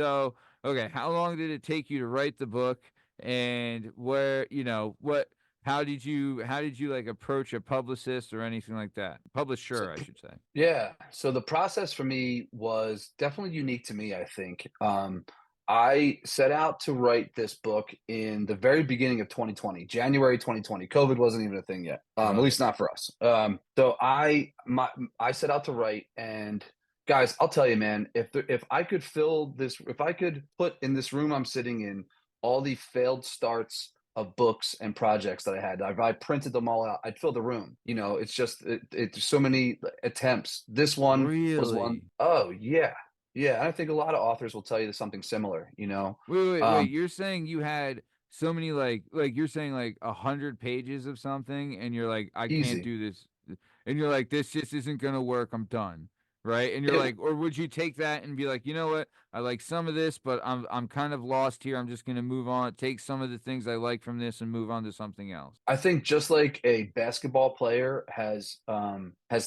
So, okay, how long did it take you to write the book, and where, how did you like approach a publicist or anything like that? So, Publisher, I should say. yeah. So the process for me was definitely unique to me, I think. I set out to write this book in the very beginning of 2020, January 2020. COVID wasn't even a thing yet, at Right. least not for us. So I set out to write, and guys, I'll tell you, man, if I could fill this, if I could put in this room I'm sitting in all the failed starts of books and projects that I had. If I printed them all out, I'd fill the room. It's just it's so many attempts. This one was one. Really? Oh yeah, yeah. I think a lot of authors will tell you something similar. Wait. You're saying you had so many like you're saying like 100 pages of something, and you're like, I can't Easy. do this, and you're like, this just isn't gonna work. I'm done. Right? And you're It like, or would you take that and be like, you know what? I like some of this, but I'm kind of lost here. I'm just gonna move on, take some of the things I like from this, and move on to something else. I think just like a basketball player has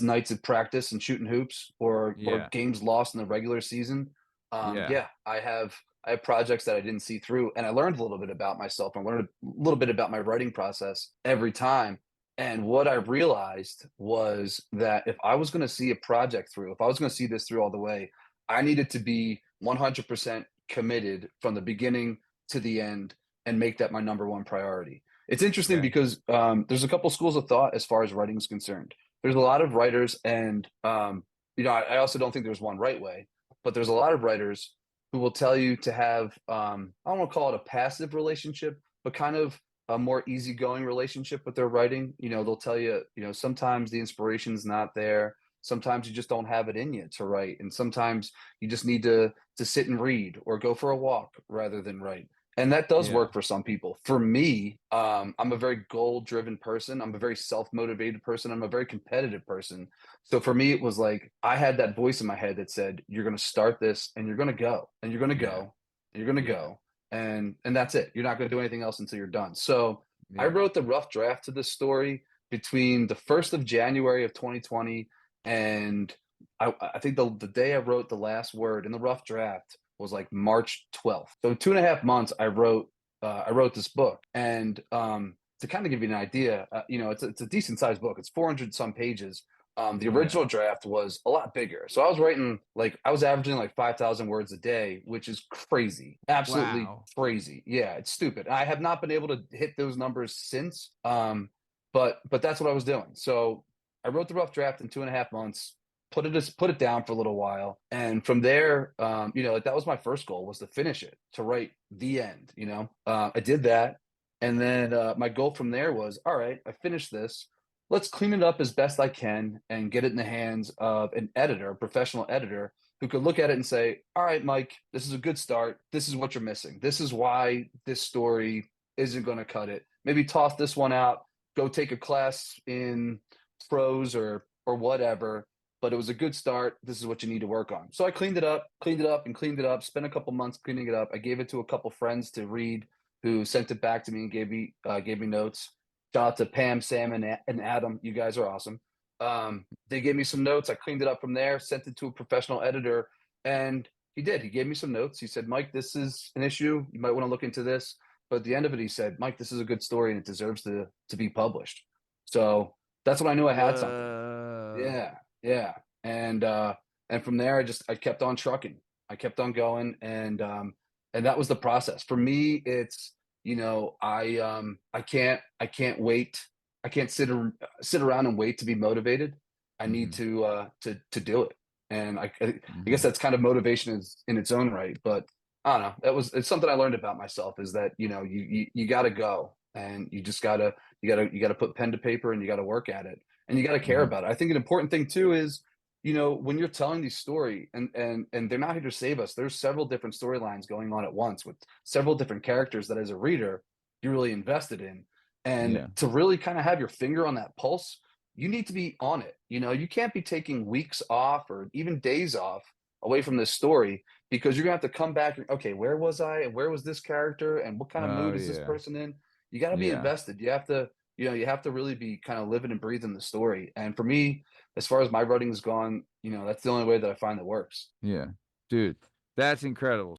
nights of practice and shooting hoops or Yeah. games lost in the regular season. Yeah. Yeah, I have projects that I didn't see through, and I learned a little bit about myself. I learned a little bit about my writing process every time. And what I realized was that if I was going to see a project through, if I was going to see this through all the way, I needed to be 100% committed from the beginning to the end and make that my number one priority. It's interesting Okay. because there's a couple schools of thought as far as writing is concerned. There's a lot of writers, and I also don't think there's one right way, but there's a lot of writers who will tell you to have I don't want to call it a passive relationship, but kind of a more easygoing relationship with their writing. They'll tell you, sometimes the inspiration's not there. Sometimes you just don't have it in you to write, and sometimes you just need to sit and read or go for a walk rather than write. And that does Yeah. work for some people. For me, I'm a very goal-driven person. I'm a very self-motivated person. I'm a very competitive person. So for me, it was like I had that voice in my head that said, "You're going to start this, and you're going to go, and you're going to Yeah. go, and you're going to Yeah. go, and that's it. You're not going to do anything else until you're done." So I Yeah. wrote the rough draft to this story between the 1st of January of 2020 and I think the day I wrote the last word in the rough draft was like March 12th. So 2.5 months I wrote this book. And to kind of give you an idea, it's a decent sized book. It's 400 some pages. The Yeah. original draft was a lot bigger. So I was writing like I was averaging like 5,000 words a day, which is crazy. Absolutely Wow. crazy. Yeah, it's stupid. I have not been able to hit those numbers since. But that's what I was doing. So I wrote the rough draft in 2.5 months, put it down for a little while, and from there, like that was my first goal, was to finish it, to write the end. I did that, and then my goal from there was, all right, I finished this. Let's clean it up as best I can and get it in the hands of an editor, a professional editor, who could look at it and say, all right, Mike, this is a good start. This is what you're missing. This is why this story isn't going to cut it. Maybe toss this one out, go take a class in prose or whatever, but it was a good start. This is what you need to work on. So I cleaned it up, and cleaned it up. Spent a couple months cleaning it up. I gave it to a couple friends to read, who sent it back to me and gave me notes. Shout out to Pam, Sam, and Adam. You guys are awesome. They gave me some notes. I cleaned it up from there. Sent it to a professional editor, and he did. He gave me some notes. He said, "Mike, this is an issue. You might want to look into this." But at the end of it, he said, "Mike, this is a good story and it deserves to be published." So that's when I knew I had something. Whoa. Yeah, yeah, and from there, I kept on trucking. I kept on going, and that was the process. For me, it's, I can't wait. I can't sit around and wait to be motivated. I need Mhm. to do it, and I guess Mhm. that's kind of motivation is in its own right. But I don't know. It's something I learned about myself, is that you got to go, and you got to put pen to paper, and you got to work at it, and you got to care Mhm. about it. I think an important thing too is, when you're telling these story, and they're not here to save us. There's several different storylines going on at once with several different characters that as a reader you're really invested in. And Yeah. to really kind of have your finger on that pulse, you need to be on it. You can't be taking weeks off or even days off away from this story, because you're gonna have to come back and, okay, where was I and where was this character and what kind of Oh, mood is this yeah. person in? You got to be Yeah. invested. You have to really be kind of living and breathing the story. And for me, as far as my writing has gone, that's the only way that I find that works. Yeah. Dude, that's incredible.